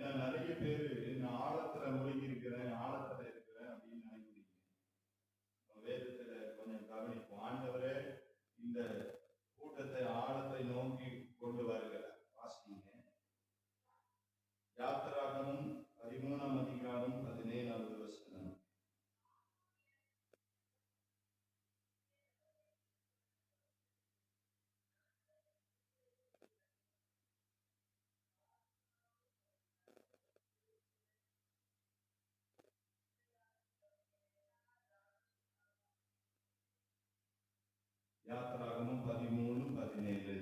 ஏன்னா நிறைய பேரு நான் ஆழத்துல முழுகி இருக்கிறேன், ஆழத்துல இருக்கிறேன் அப்படின்னு நினைக்கிறீங்க. வேதத்துல கொஞ்சம் கவனிப்போம். ஆண்டவரே இந்த கூட்டத்தை ஆழத்தை நோக்கி கொண்டு வருகிறார். வாசிங்க. யாத்திராகமும் 13ஆம் அதிகாரம் 17வது வசனம். யாத்திராகமும் 13:17.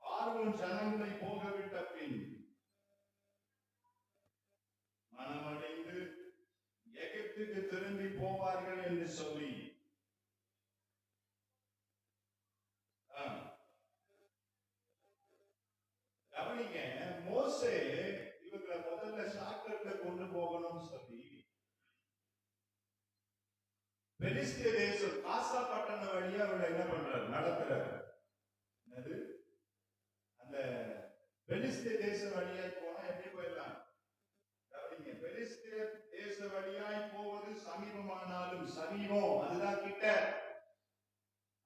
பார்வோன் ஜனங்களை போகவிட்ட பின் மனமடைந்து எகிப்துக்கு திரும்பி போவார்கள் என்று சொல்லி கவனிங்க. மோசே இவங்களை முதல்ல ஷாக்கர்ல கொண்டு போகணும்னு சொல்லி பெலிஸ்திய தேசம் காசா பட்டண வழியா அவரை என்ன பண்றாரு, நடத்துறாரு. அது அந்த பெலிஸ்திய தேச வழியாய் போனா எப்படி போயிடலாம்? கவனிங்க. பெலிஸ்திய தேச வழியாய் போவது சமீபமானாலும் சமீபம், அதுதான் கிட்ட.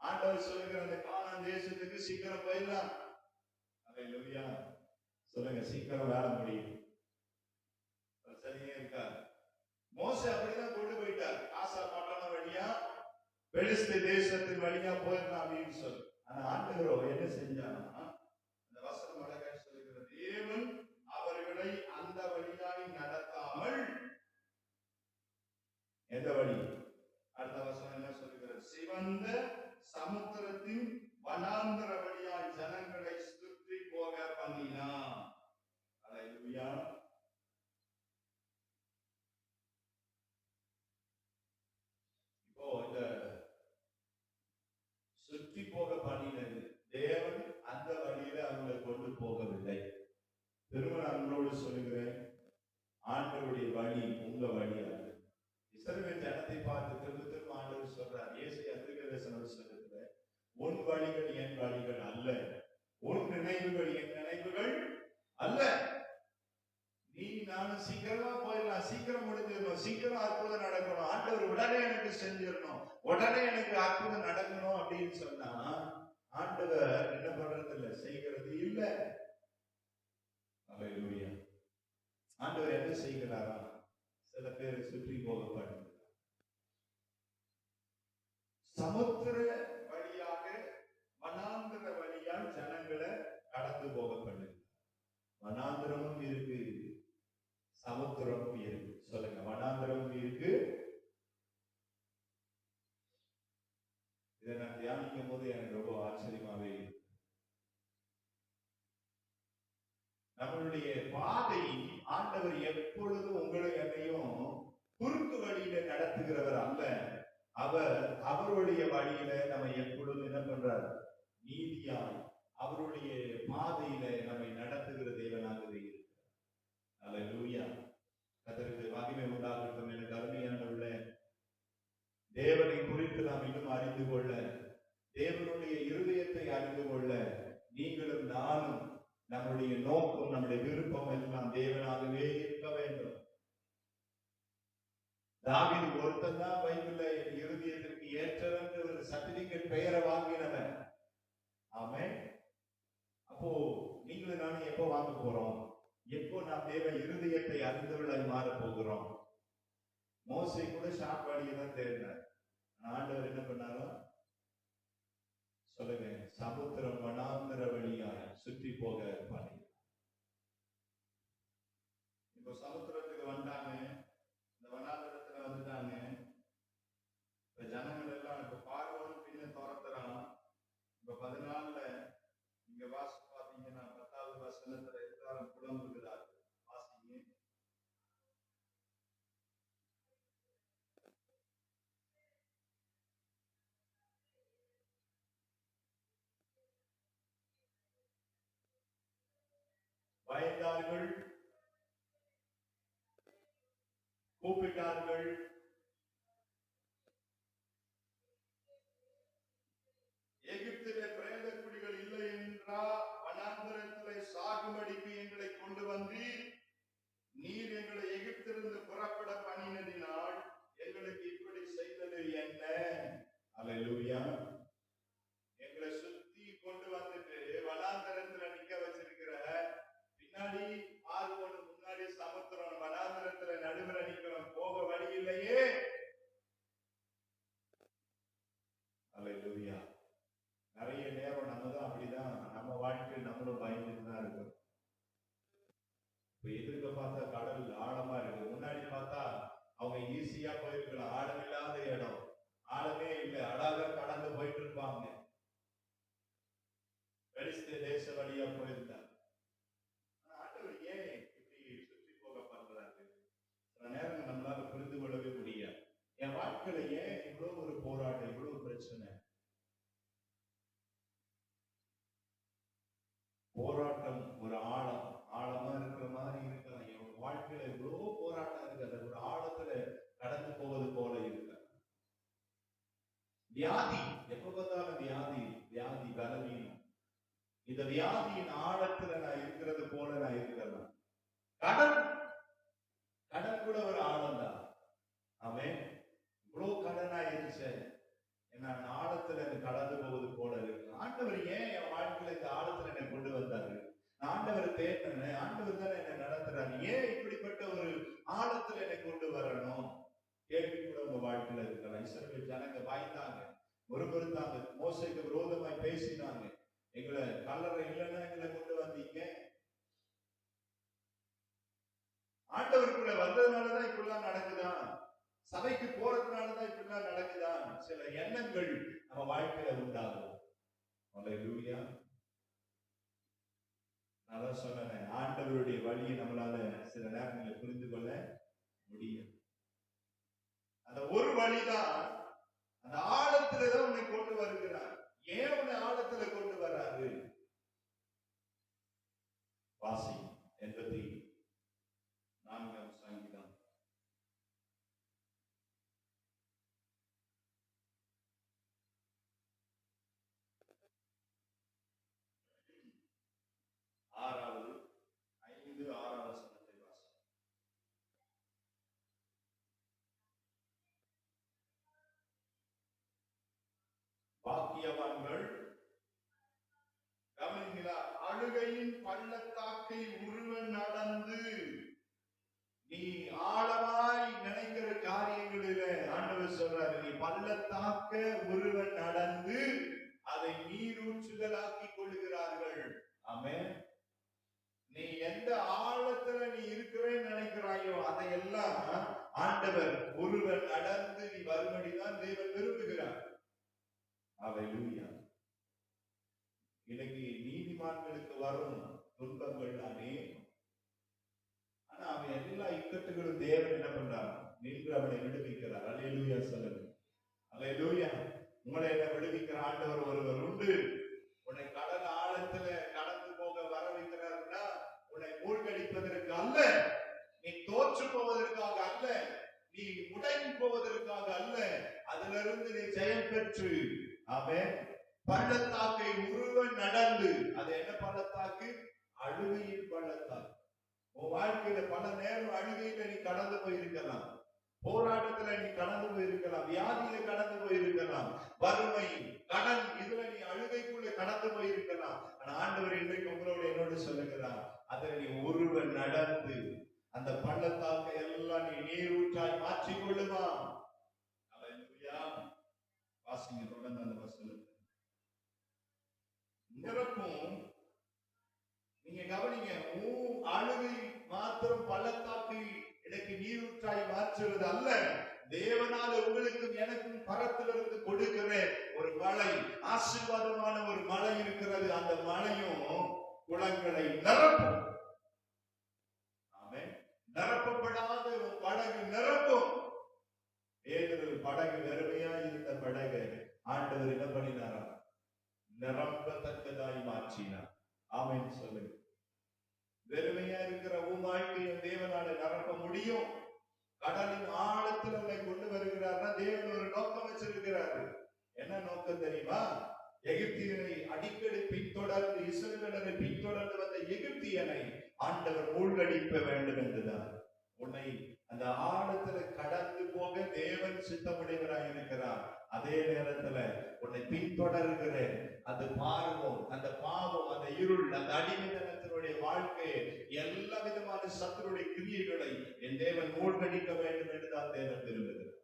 ஆண்டவர் சொல்லுகிற அந்த கானான் தேசத்துக்கு சீக்கிரம் போயிடலாம். அல்லேலூயா சொல்லுங்க. சீக்கிரம் வேலை முடியும், பிரச்சனையே இருக்காது. மோசே அப்படிதான் கொண்டு போயிட்டார். காசா பட்டணம் வழியா பெலிஸ்திய தேசத்தின் வழியா போயிடலாம் அப்படின்னு சொல்லு. ஆனா ஆண்டவரோ என்ன செஞ்சானா, அந்த வசனம் அழகாய் சொல்லுகிற, தேவன் அவர்களை அந்த வழியாய் நடத்தாமல் எந்த வழி? அடுத்த வசனம் என்ன சொல்லுகிறது? சிவந்த சமுத்திரத்தின் வனாந்தர வழியாய் ஜனங்களை சுற்றி போக பண்ணினான். அல்லேலூயா. இப்போ இந்த சுற்றி போக பண்ணினது தேவன் அந்த வழியில அவங்களை கொண்டு போகவில்லை. திரும்ப அவங்களோடு சொல்லுகிறேன், ஆண்டவருடைய வழி உங்க வழி அல்ல. இஸ்ரவேல் ஜனத்தை பார்த்து திரும்ப திரும்ப ஆண்டவர் சொல்றார். ஏசாயா தீர்க்கதரிசன புத்தகத்துல, உன் வழிகள் என் வழிகள் அல்ல, உன் நினைவுகள் என் நினைவுகள் அல்ல. நீ நானும் சீக்கிரமா போயிடலாம், சீக்கிரம் முடிஞ்சிடணும், சீக்கிரம் அற்புதம் நடக்கணும், ஆண்டவர் உடனே எனக்கு செஞ்சிடணும், உடனே எனக்கு அற்புதம் நடக்கணும் அப்படின்னு சொன்னா ஆண்டவர் என்ன பண்றது இல்ல, செய்கிறது இல்ல. அல்லேலூயா. ஆண்டவர் என்ன செய்கிறாரா? சில பேரை சுற்றி போக பண்ணுகிறார். சமுத்திர வழியாக வனாந்திர வழியால் ஜனங்களை கடந்து போக பண்ணுகிறார். வனாந்திரமும் இருக்கு, சமுத்திரமும் இருக்கு. சொல்லுங்க. வனாந்திரமும் இருக்கு. இதை நான் தியானிக்கும் போது எனக்கு ரொம்ப ஆச்சரியமாவே இருக்கு. நம்மளுடைய பாதை ஆண்டவர் எப்பொழுதும் உங்களை என்னையும் குறுக்கு வழியில நடத்துகிறவர் அல்ல. அவர் அவருடைய வழியில நம்ம எப்பொழுதும் என்ன பண்றார்? நீதியாய் அவருடைய பாதையில நம்மை நடத்துகிற தேவனாகவே இருக்கிறார். அல்லேலூயா. கர்த்தருக்கு மகிமை உண்டாகட்டும். எனக்கு அருமையானவர்களே, தேவனை குறித்து நாம் இன்னும் அறிந்து கொள்ள, தேவனுடைய இருதயத்தை அறிந்து கொள்ள, நீங்களும் நானும் நம்முடைய நோக்கம், நம்முடைய விருப்பம் எல்லாம் தேவனாகவே இருக்க வேண்டும். தாவீது ஒருத்தன் தான் பைபிள்ல என் இருதயத்திற்கு ஏற்றவன் ஒரு சர்டிபிகேட் பெயரை வாங்கினவன். ஆமென். அப்போ நீங்களும் நானும் எப்போ வாங்க போறோம்? எப்போ நாம் தேவ இருதயத்தை அறிந்தவர்களாய் மாற போகிறோம்? மோசே கூட ஷார்ட் வழியை தான் தேடினார். ஆண்டவர் என்ன பண்ணாலும் சொல்லுங்க, சமுத்திரம் வனாந்திர வழியாய் சுற்றி போக பண்ணி. இப்போ சமுத்திரத்துக்கு வந்தாங்க, இந்த வனாந்திரத்துல வந்துட்டாங்க. இப்ப ஜனங்கள் எல்லாம் இப்ப பார்வோன் பின்ன துரத்துறான். இப்ப 14ல நீங்க வாசி பாத்தீங்கன்னா 10வது வசனத்துல எல்லாரும் புலம்புகிறார்கள். வாசிங்க. பயந்தார்கள், கூப்பிட்டார்கள், எகிப்திலே பிரேத குடிகள் இல்லை என்றா வனாந்திரத்திலே சாகும்படிக்கு எங்களை ஒரு ஆழமா இருக்கிற மாதிரி இருக்கலாம். என் வாழ்க்கையில எவ்வளவோ போராட்டம் இருக்கு, அந்த ஒரு ஆழத்துல கடந்து போவது போல இருக்க. வியாதி, எப்ப பார்த்தாலும் வியாதி பலவீனம். இந்த வியாதியின் ஆழத்துல நான் இருக்கிறது போல நான் இருக்கிறேன். கடன் கூட ஒரு ஆழம் தான். அவன் இவ்வளவு கடனா இருந்துச்சு, நான் ஆழத்துல கடந்து போவது போல இருக்கு. ஆண்டவர் ஏன் என் வாழ்க்கையில இந்த ஆழத்துல என்னை கொண்டு வந்தாரு? ஆண்டவர் தேடினேன், ஆண்டவர் தான் என்னை நடத்துறாரு. ஏன் இப்படிப்பட்ட ஒரு ஆழத்துல என்னை கொண்டு வரணும்? கேள்வி கூட உங்க வாழ்க்கையில இருக்கலாம். இஸ்ரவேல் ஜனங்க பயந்தாங்க, முறுமுறுத்தாங்க, மோசேக்கு விரோதமாய் பேசினாங்க. எங்களை கல்லறை இல்லைன்னா எங்களை கொண்டு வந்தீங்க. ஆண்டவருக்குள்ள வந்ததுனாலதான் இப்படிலாம் நடக்குதான், சபைக்கு போறதுனாலதான் இப்படிலாம் நடக்குதான் சில எண்ணங்கள் நம்ம வாழ்க்கையில உண்டாகும். அல்லேலூயா. நான் தான் சொன்னேன், ஆண்டவருடைய வழியை நம்மளால சில நேரங்களில் புரிந்து கொள்ள முடியும். அந்த ஒரு வழிதான், அந்த ஆழத்துலதான் உன்னை கொண்டு வருகிறார். ஏன் உன்னை ஆழத்துல கொண்டு வராரு? வாசி 84ஆம் சங்கீதம். ஆறாவது 5-6 வசனத்தை வாசி. பாக்கியவான்கள் கவனிங்களா, அழுகையின் பள்ளத்தாக்கை உருவ நடந்து. நீ ஆழமாய் நினைக்கிற காரியங்களில ஆண்டவர் சொல்றாரு, நீ பள்ளத்தாக்க உருவ நடந்து அதை நீரூற்றுதலாக்கி கொள்ளுகிறார்கள். ஆமென். நீ எந்த ஆழத்துல நீ இருக்கிறேன்னு நினைக்கிறாயோ அதையெல்லாம் ஆண்டவர் ஒருவர் நடந்து நீ வரும்படிதான் தேவன் விரும்புகிறார். அல்லேலூயா. இன்னைக்கு நீதிமான்களுக்கு வரும் துன்பங்கள் அநேகம். ஆனா அவன் எல்லா இக்கட்டுகளும் தேவன் என்ன பண்றார்? நின்று அவனை விடுவிக்கிறார். அல்லேலூயா சொல்லுங்க. அல்லேலூயா. உங்களை என்ன விடுவிக்கிற ஆண்டவர் ஒருவர் உண்டு. உன்னை கடல் ஆழத்துல கடந்து போக வர வைக்கிறாருன்னா உன்னை மூழ்கடிப்பதற்கு அல்ல, நீ தோற்று போவதற்காக அல்ல, நீ முடங்கி போவதற்காக அல்ல, அதிலிருந்து நீ ஜெயம் பெற்று அவன் பள்ளத்தாக்கை உருவ நடந்து. அது என்ன பள்ளத்தாக்கு? அழுகையின் பள்ளத்தாக்கு. உன் வாழ்க்கையில பல நேரம் அழுகையில நீ கடந்து போயிருக்கலாம், போராட்டத்துல நீ கடந்து போயிருக்கலாம், வியாதியில கடந்து போயிருக்கலாம், வறுமை, கடன், இதுல நீ அழுகைக்குள்ள கடந்து போயிருக்கலாம். ஆனா ஆண்டவர் இன்றைக்கு உங்களோட என்னோடு சொல்லுகிறார், அதில் நீ ஒருவன் நடந்து அந்த பள்ளத்தாக்கை எல்லாம் நீ நீரூற்றாய் மாற்றிக் கொள்ளுமா. அல்லேலூயா. வாசிங்க தொடர்ந்து அந்த வசனத்தை. நிரப்பும். நீங்க கவனிங்க, அழுகை மாத்திரம் பள்ளத்தாக்கை எனக்கு நீரூற்றாய் மாற்றுவது அல்ல, தேவனால உங்களுக்கும் எனக்கும் பரத்திலிருந்து கொடுக்கிற ஒரு மழை, ஆசீர்வாதமான ஒரு மழை இருக்கிறது. அந்த மழையும் குளங்களை நிரப்பும். ஆமென். நிரப்பப்படாத படகு நிரப்பும். ஏதொரு படகு வெறுமையா இருந்த படகு ஆண்டவர் என்ன பண்ணினாரா? நிரம்பத்தக்கதாய் மாற்றினார். ஆமென் சொல்லுங்க. வெறுமையா இருக்கிற வாழ்க்கையும் தேவனால நிரப்ப முடியும். கடலின் ஆழத்தில் உன்னை கொண்டு வருகிறார்னா தேவன் ஒரு நோக்கம் வச்சிருக்கிறாரு. என்ன நோக்கம் தெரியுமா? எகிப்தியனை அடிக்கடி பின்தொடர்ந்து, இஸ்ரவேலரை பின்தொடர்ந்து வந்த எகிப்தியனை ஆண்டவர் மூழ்கடிக்க வேண்டும் என்றுதான். உன்னை அந்த ஆழத்துல கடந்து போக தேவன் சித்தமுடையவராய் இருக்கிறார். அதே நேரத்துல உன்னை பின்தொடர்கிற அந்த பார்வம், அந்த பாவம், அந்த இருள், அந்த அடிமைத்தனத்தினுடைய வாழ்க்கையை, எல்லா விதமான சத்துருடைய கிரியைகளை என் தேவன் மூழ்கடிக்க வேண்டும் என்றுதான் தேவன் விரும்புகிறார்.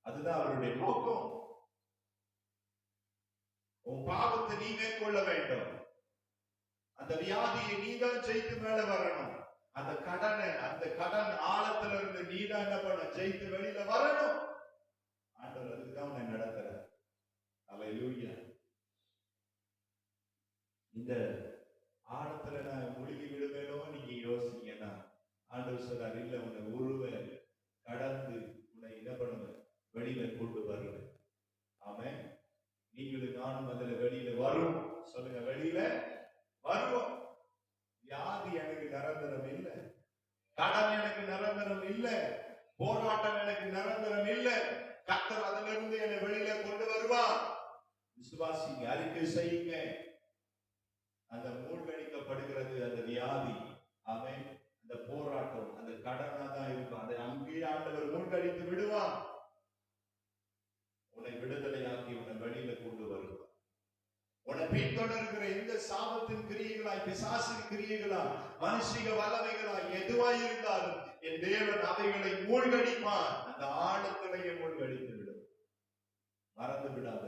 அதுதான் அவருடைய நோக்கம். உன் பாவத்தை நீ மேற்கொள்ள வேண்டும், அந்த வியாதியை நீதான் ஜெயித்து மேல வரணும், அந்த கடன் ஆழத்துல இருந்து நீதான் என்ன பண்ண ஜெயித்து வெளியில வரணும். ஆண்டவர் அதுக்குதான் உன்னை நடத்துறார். அல்லேலூயா. இந்த ஆழத்துல நான் முழுகி விடுவேனோ நீங்க யோசிங்கன்னா ஆண்டவர் சொல்றார், இல்ல, உன்னை உருவ கடந்து உன்னை என்ன பண்ணுவேன்? வெளியில கொண்டு வருவேன். ஆமென். நீங்களும் நானும் அதுல வெளியில வரும். சொல்லுங்க, வெளியில வருவோம். நிரந்தரம் இல்லை, கடன் எனக்கு நிரந்தரம் இல்லை, போராட்டம் எனக்கு நிரந்தரம் இல்லை. கர்த்தர் அதிலிருந்து என்னை வெளியில கொண்டு வருவார். விசுவாசிங்க, அறிக்கை செய்யுங்க. அந்த மூழ்கடிக்கப்படுகிறது அந்த வியாதி, ஆமென், அந்த போராட்டம், அந்த கடனா தான் இருக்கும். அதை அங்கேயே ஆண்டவர் மூழ்கடித்து விடுவான். உன்னை விடுதலையாக்கி உன்னை வெளியில கொண்டு வருவார். உன்னை பின்தொடர்கிற எந்த சாபத்தின் கிரியைகளாய், பிசாசின் கிரியைகளாய், மனுஷிக வல்லமைகளாய் எதுவாய் இருந்தாலும் என் தேவன் அவைகளை மூழ்கடிப்பான். அந்த ஆழத்திலேயே மூழ்கடித்து விடும். மறந்து விடாத.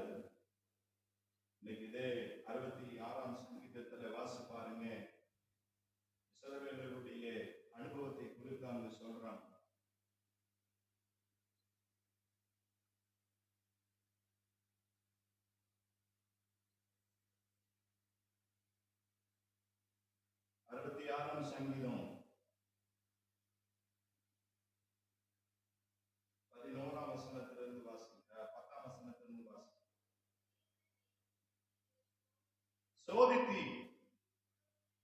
இன்னைக்கு இதே 66ஆம் சங்கீதத்துல வாசி பாருங்க. இஸ்ரவேலருடைய அனுபவத்தை குறித்து அங்க சொல்றாங்க. சங்கீதம் 11ஆம் வசனத்திலிருந்து வாசிங்க, 10ஆம் வசனத்திலிருந்து வாசிங்க. சோதித்தி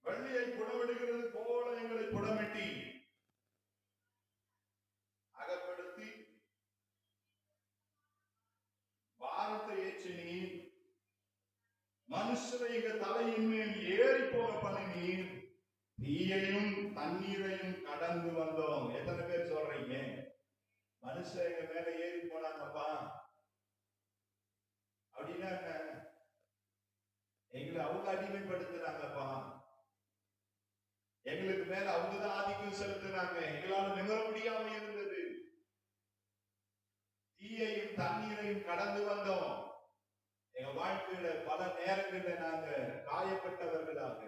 வெள்ளியை புடமிடுகிறது போல எங்களை புடமிட்டி அகப்படுத்தி பாரத்தை ஏற்றினீர். மனுஷரை எங்கள் தலையின் மேல் ஏறி போக பண்ணினீர். தீயையும் தண்ணீரையும் கடந்து வந்தோம். எத்தனை பேர் சொல்றீங்க மனுஷன் எங்க மேல ஏறி போனாங்கப்பா அப்படின்னா எங்களை அவங்க அடிமைப்படுத்தினாங்கப்பா, எங்களுக்கு மேல அவங்கதான் ஆதிக்கம் செலுத்தினாங்க, எங்களால நிமிர முடியாம இருந்தது. தீயையும் தண்ணீரையும் கடந்து வந்தோம். எங்க வாழ்க்கையில பல நேரங்களில் நாங்க காயப்பட்டவர்களாக,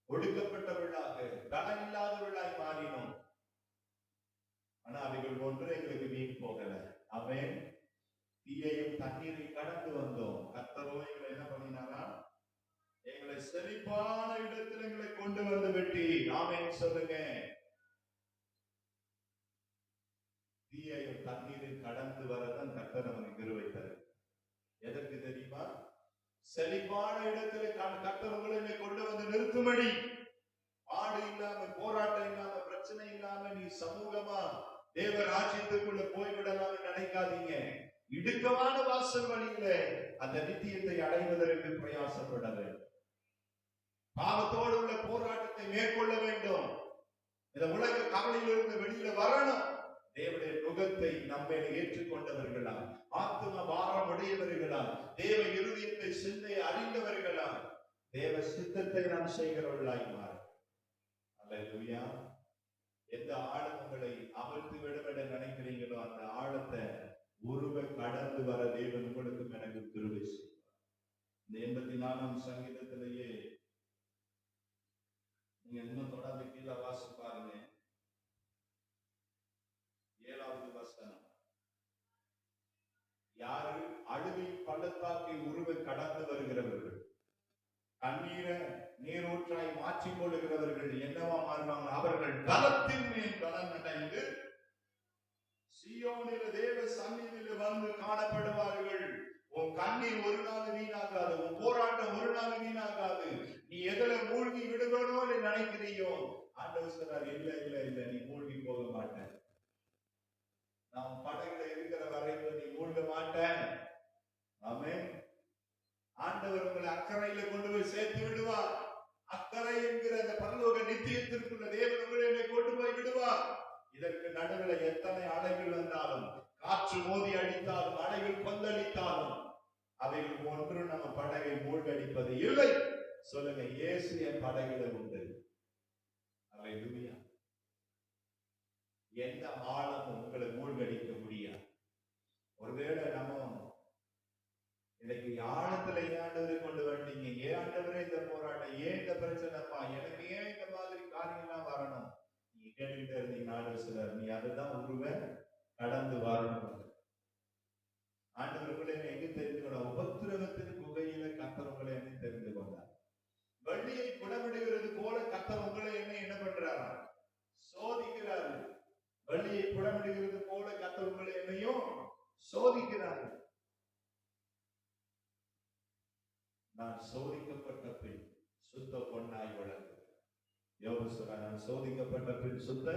ஒடுக்கப்பட்டவர்களாக, கடன் இல்லாதவர்களாய் மாறினோம். ஆனா அவைகள் ஒன்று எங்களுக்கு வீண் போகல. ஆமென். தீயையும் தண்ணீரை கடந்து வந்தோம். கர்த்தரோ எங்களை என்ன பண்ணினாரா, எங்களை செழிப்பான இடத்தில் எங்களை கொண்டு வந்து வெட்டி. ஆமென் சொல்லுங்க. தீயையும் தண்ணீரை கடந்து வரதான் கர்த்தர் நமக்கு கிருபை தருகிறார். எதற்கு தெரியுமா? செழிப்பான இடத்துல கர்த்தர் உங்களை கொண்டு வந்து நிறுத்தும்படி. பாடு இல்லாம, போராட்டம் இல்லாம, பிரச்சனை இல்லாம நீ சமூகமா தேவ ராஜ்யத்துக்குள்ள போய்விடலாம் நினைக்காதீங்க. இடுக்கமான வாசல் வழியில அந்த நித்தியத்தை அடைவதற்கு பிரயாசப்பட வேண்டும். பாவத்தோடு உள்ள போராட்டத்தை மேற்கொள்ள வேண்டும். இந்த உலக கவலையிலிருந்து வெளியில வரணும். தேவனுடைய நுகத்தை நம்மை ஏற்றுக்கொண்டவர்களா, ஆத்தும பாரம் உடையவர்களா, தேவ இருதயத்தை சிந்தை அறிந்தவர்களா, தேவ சித்தத்தை நாம் செய்கிறவர்களாய் மாற. அல்லேலூயா. எந்த ஆழம் உங்களை அமர்த்து விட நினைக்கிறீங்களோ அந்த ஆழத்தை உருவ கடந்து வர தேவன் உங்களுக்கும் எனக்கு கிருபை செய்வார். இந்த 84ஆம் சங்கீதத்திலேயே நீங்க இன்னும் தொடர்ந்து கீழே வாசி பாருங்க. 7வது வசனம். யாரு அழுகை பள்ளத்தாக்கை உருவ கடந்து வருகிறவர்கள், கண்ணீரை நீரூற்றாய் மாற்றிக் கொள்ளுகிறவர்கள் என்னவா மாறுவாங்க? அவர்கள் பலத்தின் மேல் பலன் அடைந்து சீயோனில தேவ சந்நிதியில் வந்து காணப்படுவார்கள். உன் கண்ணீர் ஒரு நாள் வீணாகாது, உன் போராட்டம் ஒரு நாள் வீணாகாது. நீ எதுல மூழ்கி விடுவனோன்னு நினைக்கிறியோ, ஆண்டவர் சொல்றார், இல்ல இல்ல இல்ல, நீ மூழ்கி போக மாட்டேன். நாம் படகுல இருக்கிற வரைக்கும் நீ மூழ்க மாட்டேன். ஆமென். ஆண்டவர் உங்களை அக்கறையில கொண்டு போய் சேர்த்து விடுவார். அக்கறை என்கிற அந்த பரலோக நித்தியத்திற்குள்ள தேவன் உங்களை கொண்டு போய் விடுவார். இதற்கு நடுவில் எத்தனை அலைகள் வந்தாலும், காற்று மோதி அடித்தாலும், அலைகள் கொந்தளித்தாலும், அவைகள் ஒன்று நம்ம படகை மூழ்கடிப்பது இல்லை. சொல்லுங்க, இயேசு என் படகில உண்டு. அல்லேலூயா. எந்த ஆழமும் உங்களை மூழ்கடிக்க முடியாது. ஒருவேளை நம்ம இன்னைக்கு ஆழத்துல ஆண்டவரை கொண்டு வந்தீங்க, ஏன் ஆண்டவரே இந்த போராட்டம், ஏன் இந்த பிரச்சனைப்பா, எனக்கு ஏன் இந்த மாதிரி காரியம்லாம் வரணும், நீ கேட்டுக்கிட்டே இருந்தீங்க ஆண்டவர் சிலர், நீ அதுதான் உருவ கடந்து வரணும். ஆண்டவர்களை எங்க தெரிஞ்சுக்கணும்? உபத்திரவத்தின் குகையில கர்த்தர் உங்களை என்ன தெரிந்து கொண்டார். வள்ளியை புடமிடுகிறது போல கர்த்தர் உங்களை என்ன பண்றாரா? சோதிக்கிறாரு. வள்ளியை புடமிடுகிறது போல கர்த்தர் உங்களை என்னையும் சோதிக்கிறாரு. நான் சோதிக்கப்பட்ட பின் சுத்த பொன்னாய் வளர்ந்தேன். யோபு சொல்றான், நான் சோதிக்கப்பட்ட பின் சுத்த.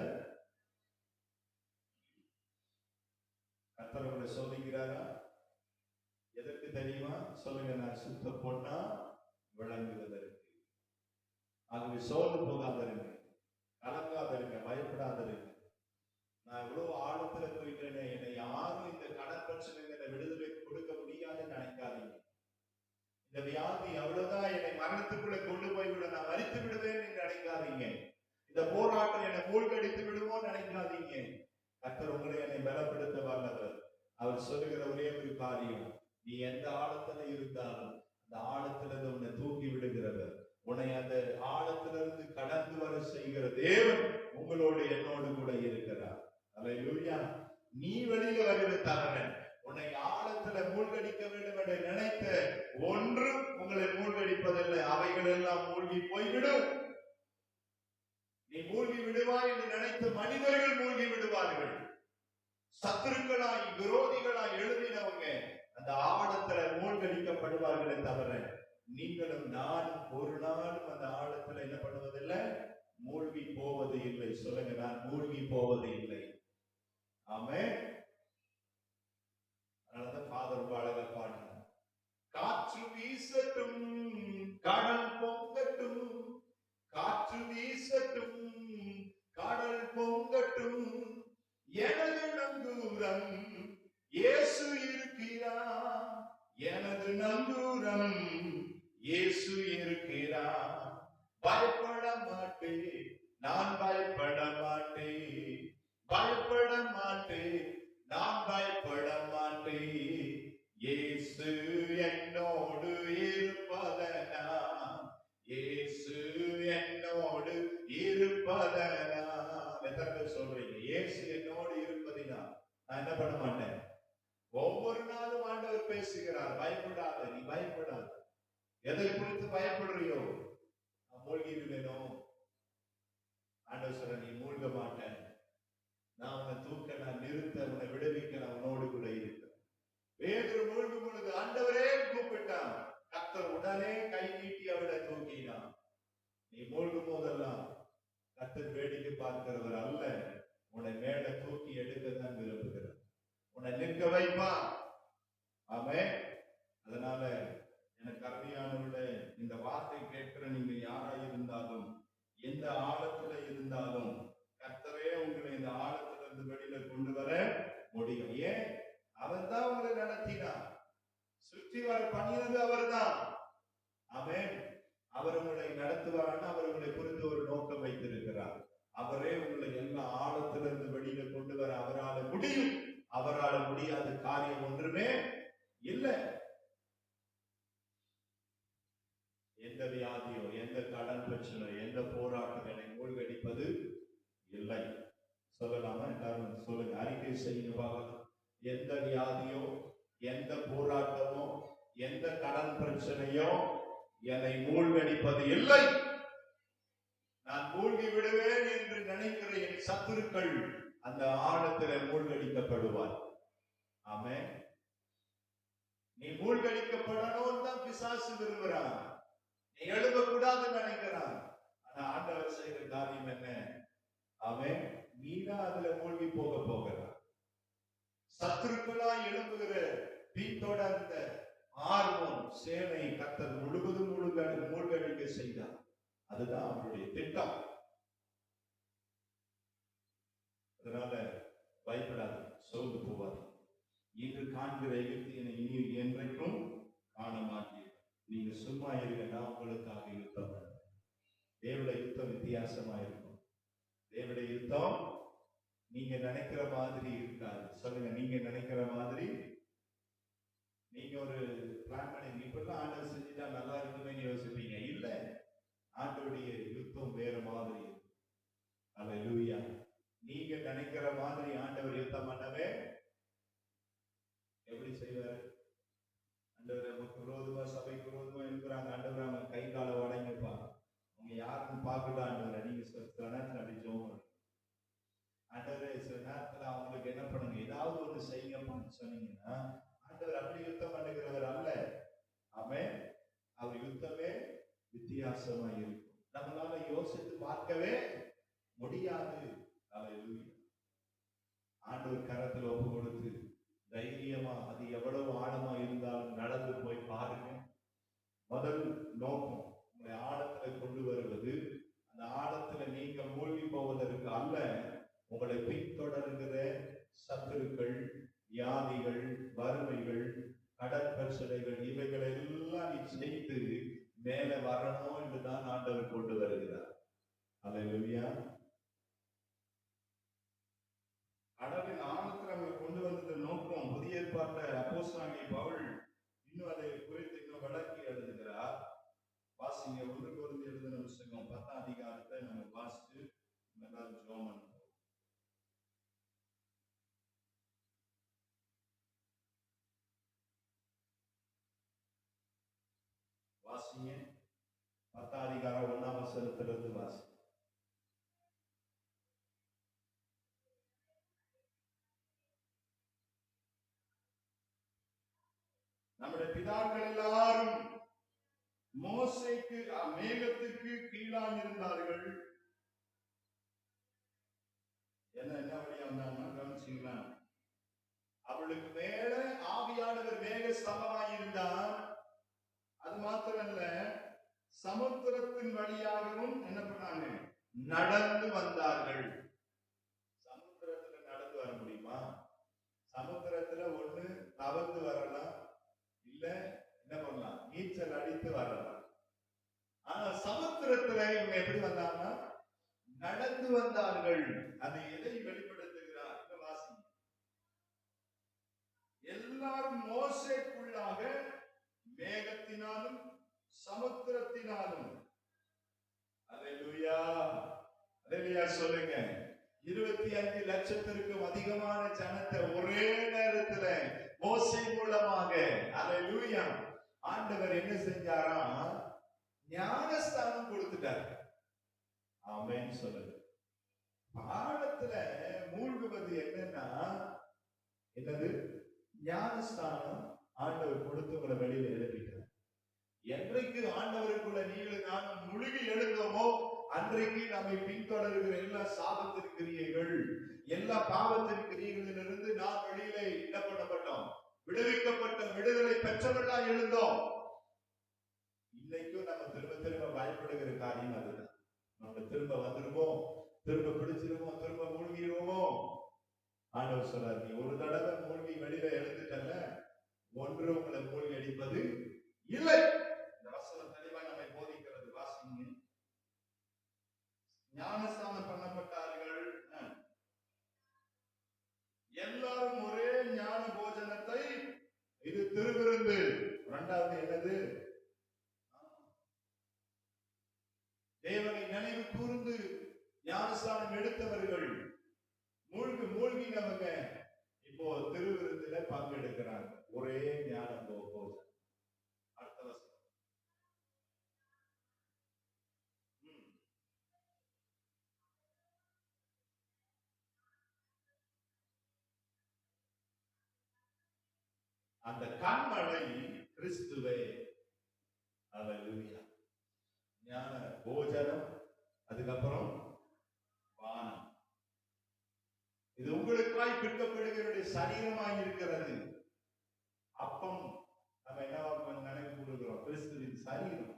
கர்த்தர் உங்களை சோதிக்கிறாரா? எதற்கு தெரியுமா? சொல்லுங்க, நான் சுத்த பொண்ணா விளங்குவதற்கு. ஆகவே சோர்ந்து போகாதருங்க, கலங்காதருங்க, பயப்படாதருங்க. நான் இவ்வளவு ஆழத்துல போயிட்டேனே, என்னை யாரும் இந்த கடன் பிரச்சனை விடுதலை கொடுக்க முடியாதுன்னு நினைக்காதீங்க. இந்த வியாதி அவ்வளவுதான் என்னை மரணத்துக்குள்ள கொண்டு போய்விட, நான் மறித்து விடுவேன் என்று நினைக்காதீங்க. இந்த போராட்டம் என்னை மூழ்கடித்து விடுவோம் நினைக்காதீங்க. கர்த்தர் உங்களை என்னை பலப்படுத்த வல்லவர். அவர் சொல்லுகிற ஒரே ஒரு காரியம், நீ எந்த ஆழத்துல இருந்தாலும் அந்த ஆழத்திலிருந்து உன்னை தூக்கி விடுகிறவர், உன்னை அந்த ஆழத்திலிருந்து கடந்து வர செய்கிற தேவன் உங்களோடு என்னோடு கூட இருக்கிறார். அல்லேலூயா. நீ வெளியில வருகிற தவிர உன்னை ஆழத்துல மூழ்கடிக்க வேண்டும் என்று நினைத்த ஒன்றும் உங்களை மூழ்கடிப்பதில்லை. அவைகள் எல்லாம் மூழ்கி போய்விடும். நீ மூழ்கி விடுவாய் என்று நினைத்த மனிதர்கள் மூழ்கி விடுவார்கள். சத்துருக்களாய் விரோதிகளாய் எழுதினவங்க அந்த ஆழத்துல மூழ்கடிக்கப்படுவார்களே தவிர நீங்களும் நானும் ஒரு நாளும் அந்த ஆழத்துல என்ன பண்ணுவதில்லை, மூழ்கி போவது இல்லை. சொல்லுங்க, நான் மூழ்கி போவது இல்லை. ஆமென். அதனாலதான் ஃபாதர் ரொம்ப அழகா பாடினார், காற்று வீசட்டும் கடல் பொங்கட்டும், காற்று வீசட்டும் கடல் பொங்கட்டும், எனது நங்கூரம் இயேசு இருக்கிறார், எனது நங்கூரம் இயேசு இருக்கிறார். பயப்பட மாட்டேன், நான் பயப்பட மாட்டேன், பயப்பட மாட்டேன், நான் பயப்பட மாட்டேன். இயேசு என்னோடு இருப்பதனா, இயேசு என்னோடு இருப்பதனா. எத்தனை பேர் சொல்றீங்க, இயேசு என்னோடு இருப்பதினா நான் என்ன பண்ண மாட்டேன்? ஒவ்வொரு நாளும் ஆண்டவர் பேசுகிறார், பயப்படாத, நீ பயப்படாத. எதை குறித்து பயப்படுறியோ? நான் மூழ்கிடுவேனோ? ஆண்டவர் சொல்ற, நீ மூழ்க மாட்டேன், நான் உன்னை தூக்க, நான் நிறுத்த, உன்னை விடுவிக்க, நான் உன்னோடு கூட இருக்கிறேன். பேதுரு மூழ்கும் பொழுது ஆண்டவரே கூப்பிட்டான், கர்த்தர் உடனே கை நீட்டி அவளை தூக்கினான். நீ மூழ்கும் போதெல்லாம் கர்த்தர் வேடிக்கை பார்க்கிறவர் அல்ல, உன்னை மேல தூக்கி எடுக்க தான் விரும்புகிறார், உன்னை நிற்க வைப்பா. ஆமென். அதனால எனக்கு அருமையானவர்களே, இந்த வார்த்தை கேட்கிற நீங்க யாரா இருந்தாலும், எந்த ஆழத்துல இருந்தாலும், கர்த்தரே உங்களை இந்த ஆழத்துல இருந்து வெளியில கொண்டு வர முடியும். ஏன்? அவர் தான் உங்களை நடத்தினார், சுற்றி வர பண்ணினது அவர் தான். ஆமென். அவர் உங்களை நடத்துவாரான அவர் உங்களை குறித்து ஒரு நோக்கம் வைத்திருக்கிறார். அவரே உங்களை எல்லா ஆழத்திலிருந்து வெளியில கொண்டு வர அவரால் முடியும். அவரால் முடியாத காரியம் ஒன்றுமே இல்லை. எந்த வியாதியோ, எந்த கடன் பிரச்சனை, எந்த போராட்டம் என்னை மூழ்கடிப்பது இல்லை. சொல்லலாமா? எல்லாரும் சொல்லுங்க, அறிக்கை செய்யுங்க பார்க்கலாம். எந்த வியாதியோ, எந்த போராட்டமோ, எந்த கடன் பிரச்சனையோ என்னை மூழ்கடிப்பது இல்லை. நான் மூழ்கி விடுவேன் என்று நினைக்கிற என் சத்துருக்கள் அந்த ஆழத்தில் மூழ்கடிக்கப்படுவார். ஆமென். நீ மூழ்கடிக்கப்படணும் தான் பிசாசு விரும்புகிறான், நீ எழுதக்கூடாதுன்னு நினைக்கிறான். ஆனா ஆண்டவர் செய்கிற காரியம் என்ன? ஆமென். நீதான் அதுல மூழ்கி போக போகிறான். சத்துருக்களாய் எழும்புகிற பின்தொடர்ந்த ஆர்வம் சேனை கர்த்தர் முழுவதும் மூழ்கடிக்க செய்தார். அதுதான் அவருடைய திட்டம். அதனால பயப்படாது, சோர்ந்து போவாது. இன்று காண்கிற எகிப்தியனை இனி என்றைக்கும் காண மாட்டீர்கள். நீங்க சும்மா இருங்க, நான் உங்களுக்காக யுத்தம் பண்ணுறேன். தேவனுடைய யுத்தம் வித்தியாசமா இருக்கும். தேவனுடைய யுத்தம் நீங்க நினைக்கிற மாதிரி இருக்காது. சொல்லுங்க, நீங்க நினைக்கிற மாதிரி. நீங்க ஒரு பிளான் பண்ணி இப்பெல்லாம் ஆண்டவர் செஞ்சுட்டா நல்லா இருக்குமே யோசிப்பீங்க. இல்ல, ஆண்டவருடைய யுத்தம் வேற மாதிரி. அல்லேலூயா. நீங்க நினைக்கிற மாதிரி ஆண்டவர் யுத்தம் பண்ணவே எப்படி செய்வார்? ஆண்டவர் நமக்கு விரோதமா, சபைக்கு விரோதமா இருக்கிறாங்க, ஆண்டவர் அவங்க கை கால வடங்கிப்பா, அவங்க யாருன்னு பார்க்கல ஆண்டவரை. நீங்க சில நேரத்தில் அப்படி ஜோம் ஆண்டவரே, சில நேரத்தில் அவங்களுக்கு என்ன பண்ணுங்க, ஏதாவது ஒன்று செய்யுங்கப்பான்னு சொன்னீங்கன்னா ஆண்டவர் அப்படி யுத்தம் பண்ணுகிறவர் அல்ல. ஆமென். அவர் யுத்தமே வித்தியாசமா இருக்கும். நம்மளால யோசித்து பார்க்கவே முடியாது. அல்லேலூயா. ஆண்டவர் கரத்துல ஒப்பு கொடுத்து தைரியமா, அது எவ்வளவு ஆழமா இருந்தாலும் நடந்து போய் பாருங்க. முதல் நோக்கம் உங்களை ஆழத்துல கொண்டு வருவது, அந்த ஆழத்துல நீங்க மூழ்கி போவதற்கு அல்ல, உங்களை பின்தொடர்கிற சத்துருக்கள், வியாதிகள், வறுமைகள், கடற்பிரச்சனைகள், இவைகளை எல்லாம் நீ செய்து மேல வரணும் என்றுதான் ஆண்டவர் கொண்டு வருகிறார். அல்லேலூயா. கடலின் ஆழத்துல அவங்களை கொண்டு வந்தது நோக்கம். புதிய ஏற்பாட்டில் அப்போஸ்தலனாகிய பவுல் இன்னும் அதை குறித்து இன்னும் விளக்கி எழுதுகிறார். வாசிங்க, 1 கொரிந்தியர் எழுதின புத்தகம் 10ஆம் அதிகாரத்தை நம்ம வாசித்து எல்லாரும் ஜெபம் பண்ணுவோம். வாசிங்க, 10ஆம் அதிகாரம் 1ஆம் வசனத்திலிருந்து வாசி. நம்முடைய பிதாக்கள் எல்லாரும் மோசேக்கு மேகத்துக்கு கீழாக இருந்தார்கள். என்ன வழியா வந்தாங்கன்னா கவனிச்சீங்களா? அவளுக்கு மேல ஆவியானவர் மேக ஸ்தம்பமாய் இருந்தார். அது மாத்திரமல்ல, சமுத்திரத்தின் வழியாகவும் என்ன பண்ணாங்க? நடந்து வந்தார்கள். சமுத்திரத்துல நடந்து வர முடியுமா? சமுத்திரத்துல ஒண்ணு தவந்து வரலாம், இல்ல என்ன பண்ணலாம், நீச்சல் அடித்து வரலாம். ஆனா சமுத்திரத்துல இவங்க எப்படி வந்தாங்கன்னா நடந்து வந்தார்கள். அது எதை வெளிப்படுத்துகிறார்? வாசிங்க. எல்லாரும் மோசேக்குள்ளாக மேகத்தினாலும் சமுத்திரத்தினாலும். அல்லேலூயா, அல்லேலூயா சொல்லுங்க. 25 லட்சத்திற்கும் அதிகமான ஜனத்தை ஒரே நேரத்துல மோசே மூலமாக, அல்லேலூயா, ஆண்டவர் என்ன செஞ்சாராம்? ஞானஸ்தானம் கொடுத்துட்டார். ஆமென் சொல்லுங்க. பாடத்துல மூழ்குவது என்னன்னா, என்னது? ஞானஸ்தானம் ஆண்டவர் கொடுத்து உங்களை வெளியில எழுப்பிட்டார். என்றைக்கு ஆண்டவருக்குள்ள நீங்களும் நானும் முழுகி எழுந்தோமோ அன்றைக்கு நம்மை பின்தொடர்கிற எல்லா சாபத்தின் கிரியைகள், எல்லா பாவத்தின் கிரியைகளிலிருந்து நாம் வெளியில என்ன பண்ணப்பட்டோம்? விடுவிக்கப்பட்ட, விடுதலை பெற்றவர்களா எழுந்தோம். இன்னைக்கும் நம்ம திரும்ப திரும்ப பயப்படுகிற காரியம் அதுதான். நம்ம திரும்ப வந்துருவோம், திரும்ப பிடிச்சிருவோம், திரும்ப மூழ்கிடுவோமோ? ஆண்டவர் சொல்றார், நீ ஒரு தடவை மூழ்கி வெளியில எழுந்துட்டல, ஒன்று உங்களை மூழ்கி அடிப்பது இல்லை. இந்த வசனம் தெளிவா நம்மை போதிக்கிறது. வாசிங்க. ஞானஸ்தானம் பண்ணப்பட்டார்கள். எல்லாரும் ஒரே ஞான போஜனத்தை, இது திருவிருந்து. இரண்டாவது என்னது? தேவனை நினைவு கூர்ந்து ஞானஸ்தானம் எடுத்தவர்கள், மூழ்கினவங்க இப்போ திருவிருந்தில பங்கெடுக்கிறாங்க. ஒரே ஞான போஜனம். அடுத்த வசனம். அந்த கண்மலை கிறிஸ்துவே. அல்லேலூயா. ஞான போஜனம், அதுக்கப்புறம் வானம். இது உங்களுக்காய் பிற்கப்படுகிற சரீரமாய் இருக்கிறது. அப்பம் நம்ம என்ன நினைவு கூறுகிறோம்? கிறிஸ்துவின் சரீரம்.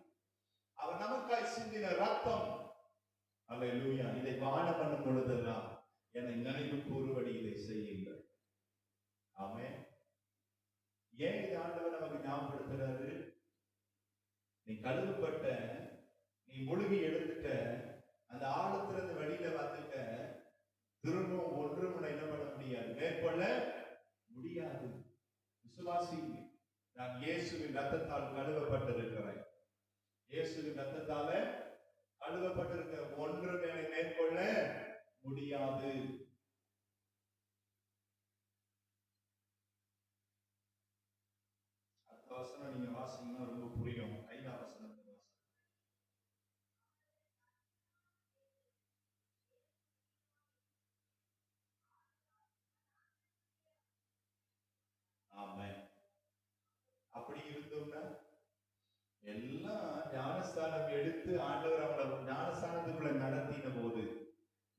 அவர் நமக்காய் சிந்தின ரத்தம். அல்லேலூயா. இதை பானம் பண்ணும் பொழுதெல்லாம் என்னை நினைவு கூறும்படி இதை செய்யுங்கள். ஆமென். ஏன் இது ஆண்டவர் நமக்கு ஞாபகப்படுத்துறாரு? நீ கழுவப்பட்ட, நீ முழுகி எடுத்துட்ட, அந்த ஆழத்திலிருந்து வெளியில வந்துட்ட, திரும்பவும் ஒன்றும் என்ன பண்ண முடியாது, மேற்கொள்ள முடியாது. விசுவாசி, நான் இயேசுவின் ரத்தத்தால் கழுவப்பட்டிருக்கிறேன். இயேசுவின் ரத்தத்தால கழுவப்பட்டிருக்கிற ஒன்றும் என்னை மேற்கொள்ள முடியாது. அடுத்த வசனம் நீங்க வாசிங்கன்னா ரொம்ப புரியும். 5ஆம் வசனத்தை வாசி. ஆமென். அப்படி இருந்தோம்னா எல்லாம் ஞானஸ்தானம் எடுத்து ஆண்டவர் அவங்களை ஞானஸ்தானத்துக்குள்ள நடத்தின போது,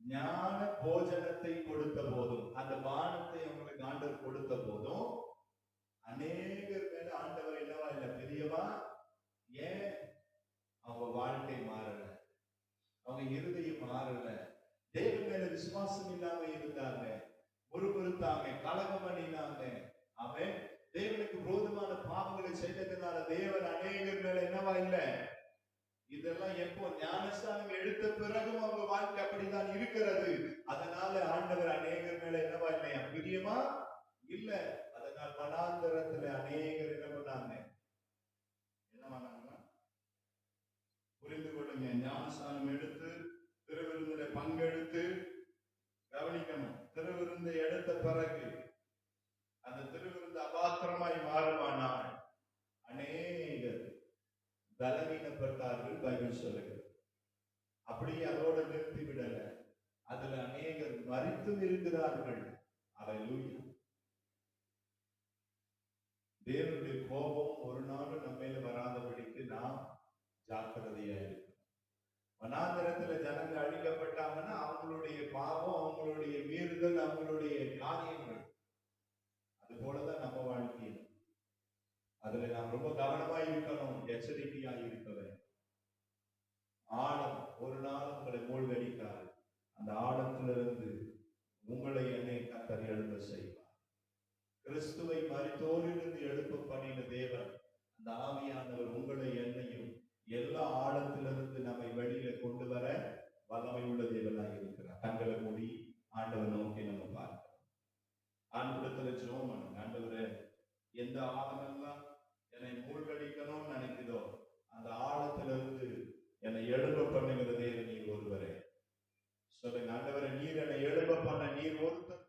ஞான போஜனத்தை கொடுத்த போதும், அந்த பானத்தை அவங்களுக்கு ஆண்டவர் கொடுத்த போதும், அநேகர் மேல ஆண்டவர் என்னவா இல்ல பிரியமா. ஏன்? அவங்க வாழ்க்கை மாறல, அவங்க இருதயம் மாறல, தேவன் மேல விசுவாசம் இல்லாம இருந்தாங்க, முறுமுறுத்தாங்க, கலகம் பண்ணினாங்க. அவன் தேவனுக்கு விரோதமான பாவங்களை செய்ததுனால தேவன் அநேகர் மேல என்னவா இல்ல. இதெல்லாம் எப்போ? ஞானஸ்தானம் எடுத்த பிறகும் அவங்க வாழ்க்கை அப்படித்தான் இருக்கிறது. அதனால ஆண்டவர் அநேகர் மேல என்னவா இல்லையா பிரியமா இல்ல. அதனால் வனாந்தரத்துல அநேகர் என்ன பண்ணாங்க? என்ன பண்ணாங்கன்னா, புரிந்து கொள்ளுங்க, ஞானஸ்தானம் எடுத்து திருவிருந்தில பங்கெடுத்து கவனிக்கணும். திருவிருந்தை எடுத்த பிறகு அந்த திருவிருந்து அபாத்திரமாய் மாறுமானால் அநேகர் பலவீனப்பட்டார்கள் பைபிள் சொல்லுகிறது. அப்படியே அதோட நிறுத்தி விடல, அதுல அநேகர் மரித்தும் இருக்கிறார்கள். அல்லேலூயா. தேவனுடைய கோபம் ஒரு நாளும் நம்ம மேல வராதபடிக்கு நாம் ஜாக்கிரதையா இருக்கணும். வனாந்தரத்துல ஜனங்கள் அழிக்கப்பட்டாங்கன்னா அவங்களுடைய பாவம், அவங்களுடைய மீறுதல், அவங்களுடைய காரியங்கள். அது போலதான் நம்ம வாழ்க்கையில். அதுல நாம் ரொம்ப கவனமாய் இருக்கணும், எச்சரிக்கையாய் இருக்க வேண்டும். ஆழம் ஒரு நாள் உங்களை மூழ்கடிக்காது. அந்த ஆழத்திலிருந்து உங்களை என்னை கர்த்தர் எழுத செய்வார். கிறிஸ்துவை மரித்தோரிலிருந்து எழுப்ப பண்ணின தேவன், அந்த ஆவியானவர் உங்களை என்னையும் எல்லா ஆழத்திலிருந்து நம்மை வெளியில கொண்டு வர வல்லமை உள்ள தேவனாய் இருக்கிறார். கண்களை மூடி ஆண்டவர் நோக்கி நம்ம பார்க்கிறோம். ஆண்டவரத்துல ஜெபம் பண்ணுங்க. ஆண்டவரே, எந்த ஆழமெல்லாம் என்னை மூழ்கடிக்கணும்னு நினைக்குதோ அந்த ஆழத்திலிருந்து என்னை எழுப்ப பண்ணுகிற தேவன் நீர் ஒருவரே. சொல்லுங்க, ஆண்டவரே, நீர் என்னை எழுப்ப பண்ண நீர் ஒருத்தர்